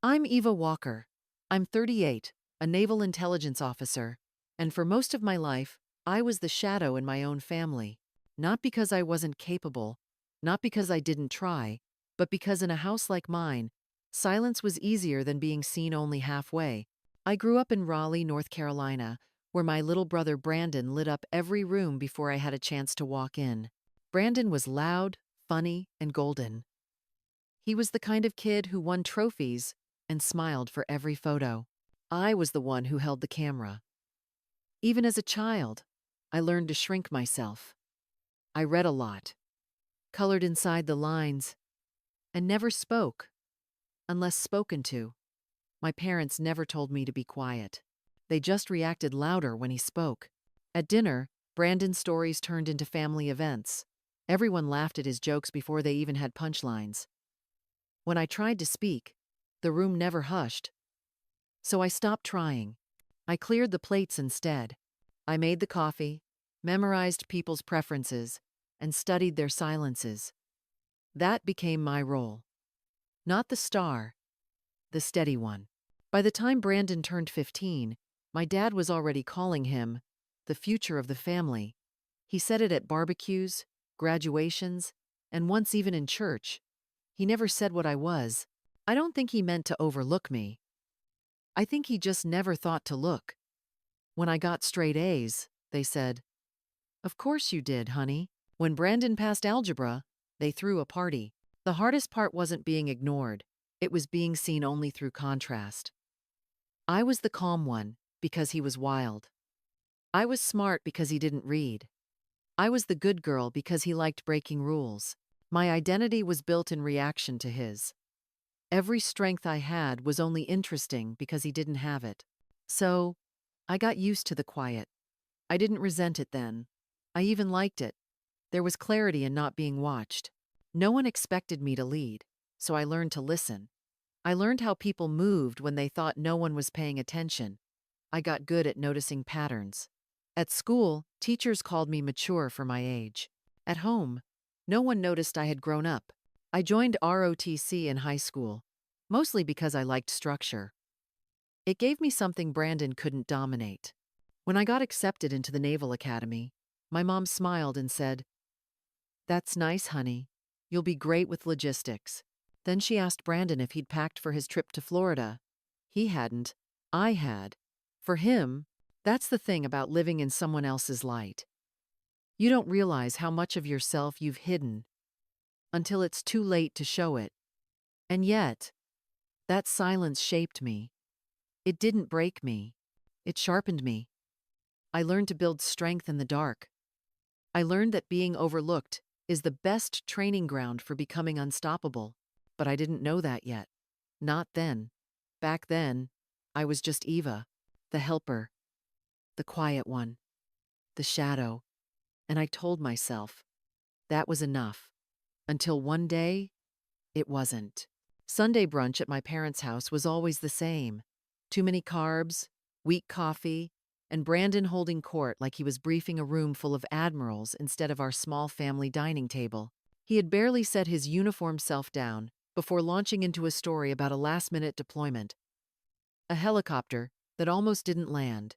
I'm Eva Walker. I'm 38, a naval intelligence officer, and for most of my life, I was the shadow in my own family. Not because I wasn't capable, not because I didn't try, but because in a house like mine, silence was easier than being seen only halfway. I grew up in Raleigh, North Carolina, where my little brother Brandon lit up every room before I had a chance to walk in. Brandon was loud, funny, and golden. He was the kind of kid who won trophies and smiled for every photo. I was the one who held the camera. Even as a child, I learned to shrink myself. I read a lot, colored inside the lines, and never spoke, unless spoken to. My parents never told me to be quiet. They just reacted louder when he spoke. At dinner, Brandon's stories turned into family events. Everyone laughed at his jokes before they even had punchlines. When I tried to speak, the room never hushed. So I stopped trying. I cleared the plates instead. I made the coffee, memorized people's preferences, and studied their silences. That became my role. Not the star, the steady one. By the time Brandon turned 15, my dad was already calling him the future of the family. He said it at barbecues, graduations, and once even in church. He never said what I was. I don't think he meant to overlook me. I think he just never thought to look. When I got straight A's, they said, "Of course you did, honey." When Brandon passed algebra, they threw a party. The hardest part wasn't being ignored. It was being seen only through contrast. I was the calm one because he was wild. I was smart because he didn't read. I was the good girl because he liked breaking rules. My identity was built in reaction to his. Every strength I had was only interesting because he didn't have it. So, I got used to the quiet. I didn't resent it then. I even liked it. There was clarity in not being watched. No one expected me to lead, so I learned to listen. I learned how people moved when they thought no one was paying attention. I got good at noticing patterns. At school, teachers called me mature for my age. At home, no one noticed I had grown up. I joined ROTC in high school, mostly because I liked structure. It gave me something Brandon couldn't dominate. When I got accepted into the Naval Academy, my mom smiled and said, "That's nice, honey. You'll be great with logistics." Then she asked Brandon if he'd packed for his trip to Florida. He hadn't. I had. For him, that's the thing about living in someone else's light. You don't realize how much of yourself you've hidden until it's too late to show it. And yet, that silence shaped me. It didn't break me. It sharpened me. I learned to build strength in the dark. I learned that being overlooked is the best training ground for becoming unstoppable. But I didn't know that yet. Not then. Back then, I was just Eva, the helper, the quiet one, the shadow. And I told myself that was enough. Until one day, it wasn't. Sunday brunch at my parents' house was always the same. Too many carbs, weak coffee, and Brandon holding court like he was briefing a room full of admirals instead of our small family dining table. He had barely set his uniform self down before launching into a story about a last-minute deployment, a helicopter that almost didn't land,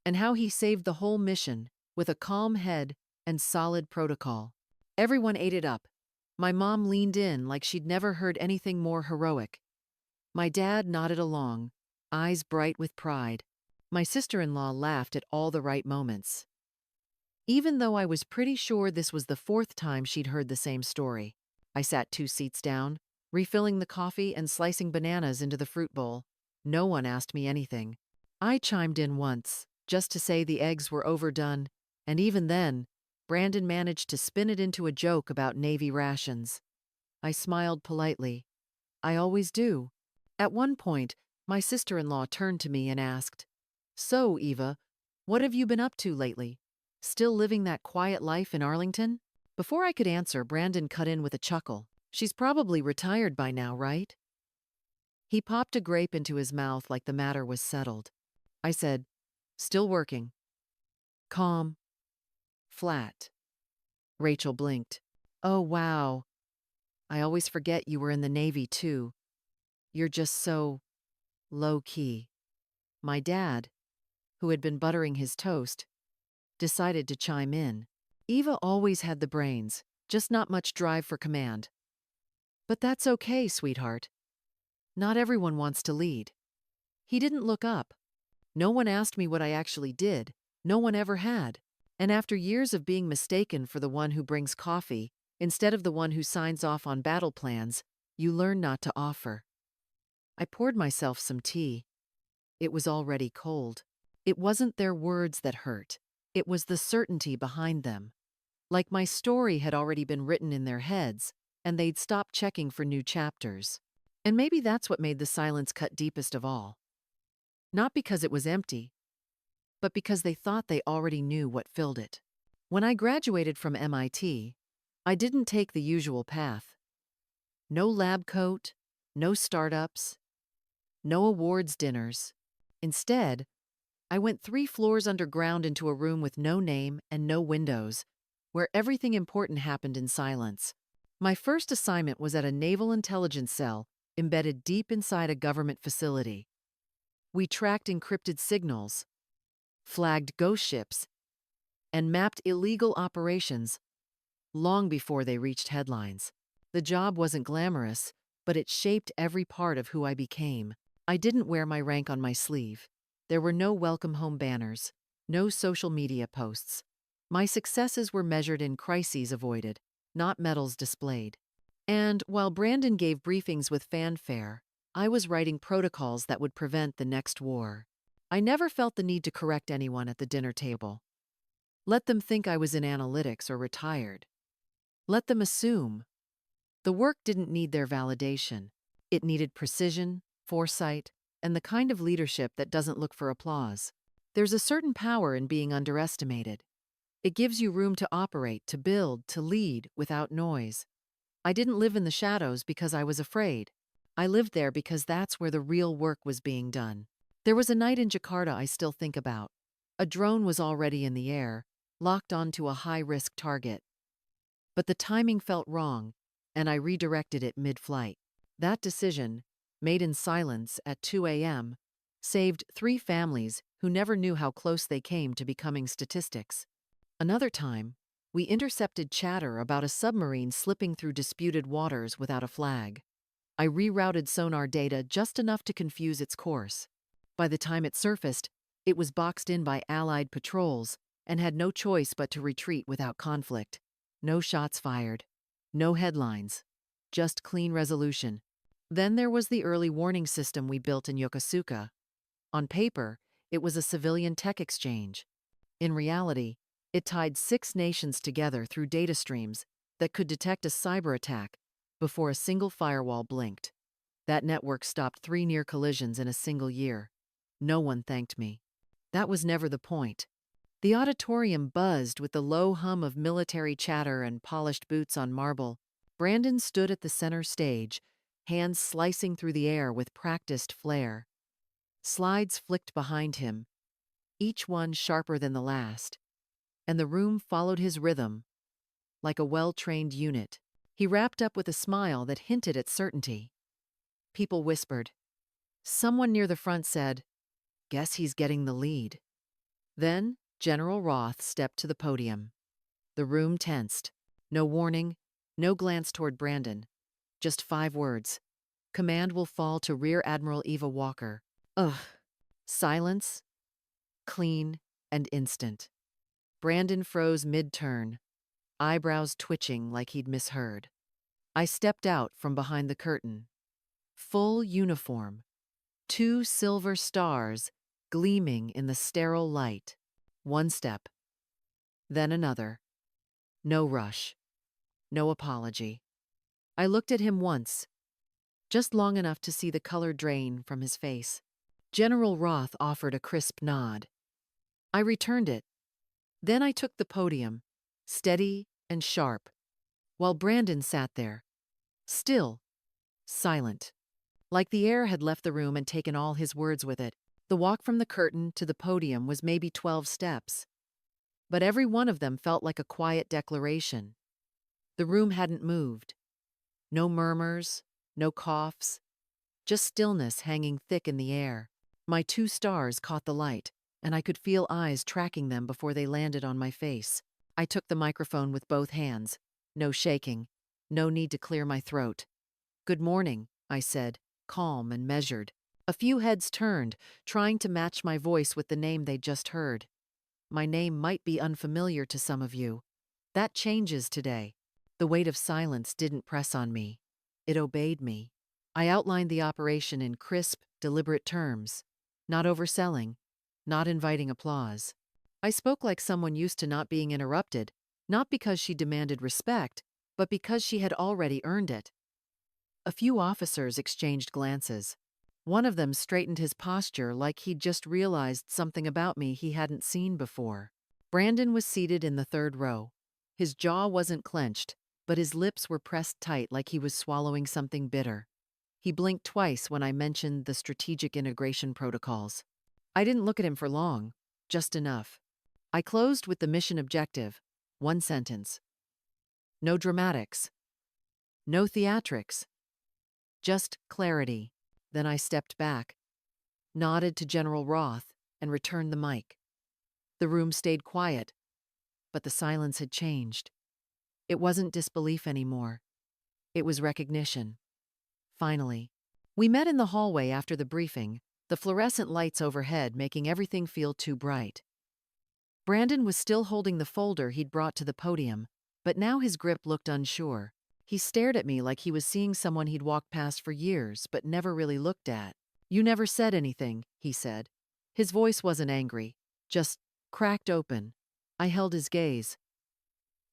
and how he saved the whole mission with a calm head and solid protocol. Everyone ate it up. My mom leaned in like she'd never heard anything more heroic. My dad nodded along, eyes bright with pride. My sister-in-law laughed at all the right moments, even though I was pretty sure this was the fourth time she'd heard the same story. I sat 2 seats down, refilling the coffee and slicing bananas into the fruit bowl. No one asked me anything. I chimed in once, just to say the eggs were overdone, and even then, Brandon managed to spin it into a joke about Navy rations. I smiled politely. I always do. At one point, my sister-in-law turned to me and asked, "So, Eva, what have you been up to lately? Still living that quiet life in Arlington?" Before I could answer, Brandon cut in with a chuckle. "She's probably retired by now, right?" He popped a grape into his mouth like the matter was settled. I said, "Still working." Calm. Flat. Rachel blinked. "Oh, wow. I always forget you were in the Navy, too." You're just so low-key." My dad, who had been buttering his toast, decided to chime in. Eva always had the brains, just not much drive for command. "But that's okay, sweetheart. Not everyone wants to lead." He didn't look up. No one asked me what I actually did. No one ever had. And after years of being mistaken for the one who brings coffee, instead of the one who signs off on battle plans, you learn not to offer. I poured myself some tea. It was already cold. It wasn't their words that hurt. It was the certainty behind them. Like my story had already been written in their heads, and they'd stopped checking for new chapters. And maybe that's what made the silence cut deepest of all. Not because it was empty, but because they thought they already knew what filled it. When I graduated from MIT, I didn't take the usual path. No lab coat, no startups, no awards dinners. Instead, I went 3 floors underground into a room with no name and no windows, where everything important happened in silence. My first assignment was at a naval intelligence cell embedded deep inside a government facility. We tracked encrypted signals, flagged ghost ships, and mapped illegal operations long before they reached headlines. The job wasn't glamorous, but it shaped every part of who I became. I didn't wear my rank on my sleeve. There were no welcome home banners, no social media posts. My successes were measured in crises avoided, not medals displayed. And while Brandon gave briefings with fanfare, I was writing protocols that would prevent the next war. I never felt the need to correct anyone at the dinner table. Let them think I was in analytics or retired. Let them assume. The work didn't need their validation. It needed precision, foresight, and the kind of leadership that doesn't look for applause. There's a certain power in being underestimated. It gives you room to operate, to build, to lead without noise. I didn't live in the shadows because I was afraid. I lived there because that's where the real work was being done. There was a night in Jakarta I still think about. A drone was already in the air, locked onto a high-risk target. But the timing felt wrong, and I redirected it mid-flight. That decision, made in silence at 2 a.m., saved 3 families who never knew how close they came to becoming statistics. Another time, we intercepted chatter about a submarine slipping through disputed waters without a flag. I rerouted sonar data just enough to confuse its course. By the time it surfaced, it was boxed in by Allied patrols and had no choice but to retreat without conflict. No shots fired. No headlines. Just clean resolution. Then there was the early warning system we built in Yokosuka. On paper, it was a civilian tech exchange. In reality, it tied 6 nations together through data streams that could detect a cyber attack before a single firewall blinked. That network stopped 3 near collisions in a single year. No one thanked me. That was never the point. The auditorium buzzed with the low hum of military chatter and polished boots on marble. Brandon stood at the center stage, hands slicing through the air with practiced flair. Slides flicked behind him, each one sharper than the last, and the room followed his rhythm, like a well-trained unit. He wrapped up with a smile that hinted at certainty. People whispered. Someone near the front said, "Guess he's getting the lead." Then General Roth stepped to the podium. The room tensed. No warning, no glance toward Brandon. Just 5 words. Command will fall to Rear Admiral Eva Walker. Ugh. Silence, clean, and instant. Brandon froze mid-turn, eyebrows twitching like he'd misheard. I stepped out from behind the curtain. Full uniform. 2 silver stars gleaming in the sterile light. 1 step. Then another. No rush. No apology. I looked at him once, just long enough to see the color drain from his face. General Roth offered a crisp nod. I returned it. Then I took the podium, steady and sharp, while Brandon sat there, still, silent. Like the air had left the room and taken all his words with it. The walk from the curtain to the podium was maybe 12 steps. But every one of them felt like a quiet declaration. The room hadn't moved. No murmurs, no coughs, just stillness hanging thick in the air. My 2 stars caught the light, and I could feel eyes tracking them before they landed on my face. I took the microphone with both hands. No shaking. No need to clear my throat. "Good morning," I said, calm and measured. A few heads turned, trying to match my voice with the name they'd just heard. My name might be unfamiliar to some of you. That changes today. The weight of silence didn't press on me. It obeyed me. I outlined the operation in crisp, deliberate terms, not overselling, not inviting applause. I spoke like someone used to not being interrupted, not because she demanded respect, but because she had already earned it. A few officers exchanged glances. One of them straightened his posture like he'd just realized something about me he hadn't seen before. Brandon was seated in the third row. His jaw wasn't clenched, but his lips were pressed tight like he was swallowing something bitter. He blinked twice when I mentioned the strategic integration protocols. I didn't look at him for long, just enough. I closed with the mission objective, one sentence. No dramatics. No theatrics. Just clarity. Then I stepped back, nodded to General Roth, and returned the mic. The room stayed quiet, but the silence had changed. It wasn't disbelief anymore. It was recognition. Finally. We met in the hallway after the briefing, the fluorescent lights overhead making everything feel too bright. Brandon was still holding the folder he'd brought to the podium, but now his grip looked unsure. He stared at me like he was seeing someone he'd walked past for years but never really looked at. "You never said anything," he said. His voice wasn't angry, just cracked open. I held his gaze.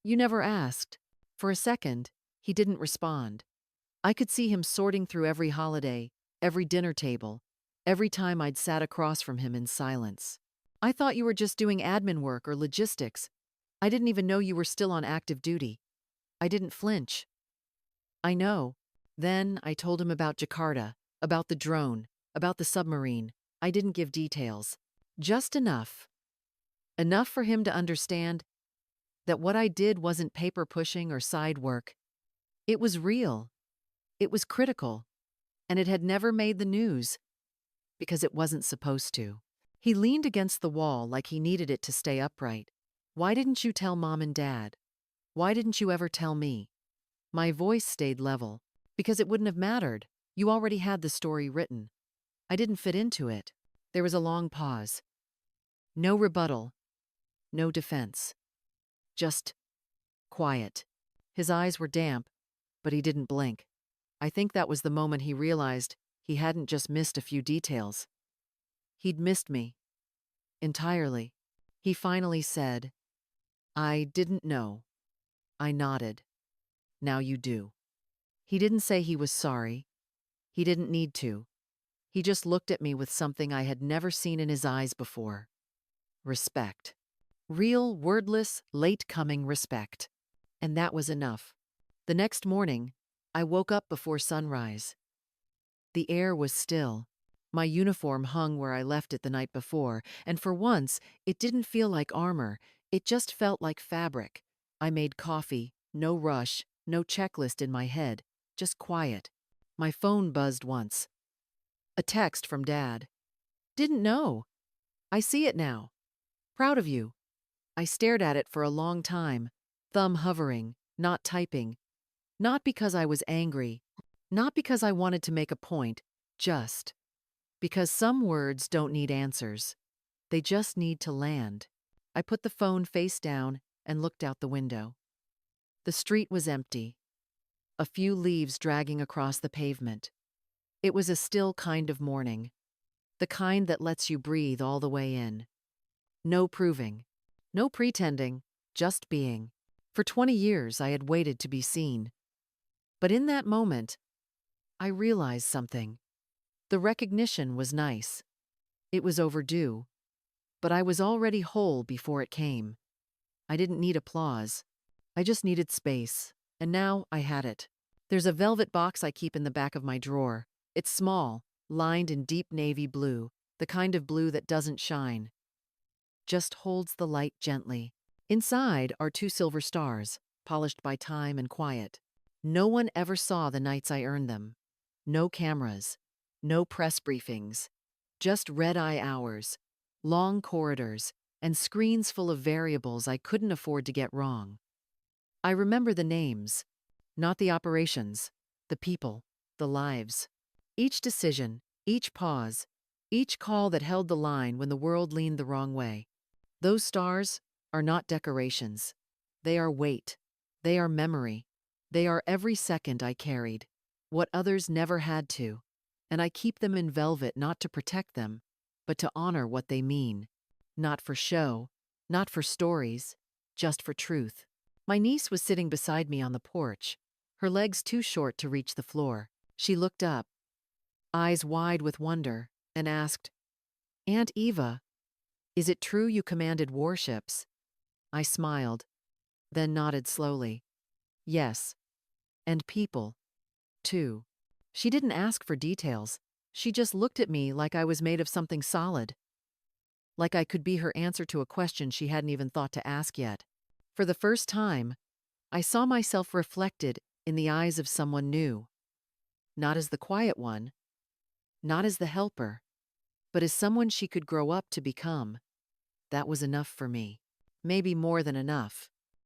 "You never asked." For a second, he didn't respond. I could see him sorting through every holiday, every dinner table, every time I'd sat across from him in silence. "I thought you were just doing admin work or logistics. I didn't even know you were still on active duty." I didn't flinch. "I know." Then I told him about Jakarta, about the drone, about the submarine. I didn't give details. Just enough. Enough for him to understand that what I did wasn't paper pushing or side work. It was real. It was critical. And it had never made the news because it wasn't supposed to. He leaned against the wall like he needed it to stay upright. "Why didn't you tell Mom and Dad? Why didn't you ever tell me?" My voice stayed level. "Because it wouldn't have mattered. You already had the story written. I didn't fit into it." There was a long pause. No rebuttal. No defense. Just quiet. His eyes were damp, but he didn't blink. I think that was the moment he realized he hadn't just missed a few details. He'd missed me. Entirely. He finally said, "I didn't know." I nodded. "Now you do." He didn't say he was sorry. He didn't need to. He just looked at me with something I had never seen in his eyes before. Respect. Real, wordless, late-coming respect. And that was enough. The next morning, I woke up before sunrise. The air was still. My uniform hung where I left it the night before, and for once, it didn't feel like armor. It just felt like fabric. I made coffee, no rush, no checklist in my head, just quiet. My phone buzzed once. A text from Dad. "Didn't know. I see it now. Proud of you." I stared at it for a long time, thumb hovering, not typing. Not because I was angry, not because I wanted to make a point, just because some words don't need answers. They just need to land. I put the phone face down and looked out the window. The street was empty. A few leaves dragging across the pavement. It was a still kind of morning. The kind that lets you breathe all the way in. No proving. No pretending. Just being. For 20 years I had waited to be seen. But in that moment, I realized something. The recognition was nice. It was overdue. But I was already whole before it came. I didn't need applause. I just needed space. And now I had it. There's a velvet box I keep in the back of my drawer. It's small, lined in deep navy blue, the kind of blue that doesn't shine. Just holds the light gently. Inside are 2 silver stars, polished by time and quiet. No one ever saw the nights I earned them. No cameras. No press briefings. Just red-eye hours, long corridors, and screens full of variables I couldn't afford to get wrong. I remember the names, not the operations, the people, the lives. Each decision, each pause, each call that held the line when the world leaned the wrong way. Those stars are not decorations. They are weight. They are memory. They are every second I carried, what others never had to. And I keep them in velvet not to protect them, but to honor what they mean. Not for show, not for stories, just for truth. My niece was sitting beside me on the porch, her legs too short to reach the floor. She looked up, eyes wide with wonder, and asked, "Aunt Eva, is it true you commanded warships?" I smiled, then nodded slowly. Yes, and people, too. She didn't ask for details. She just looked at me like I was made of something solid, like I could be her answer to a question she hadn't even thought to ask yet. For the first time, I saw myself reflected in the eyes of someone new, not as the quiet one, not as the helper, but as someone she could grow up to become. That was enough for me. Maybe more than enough.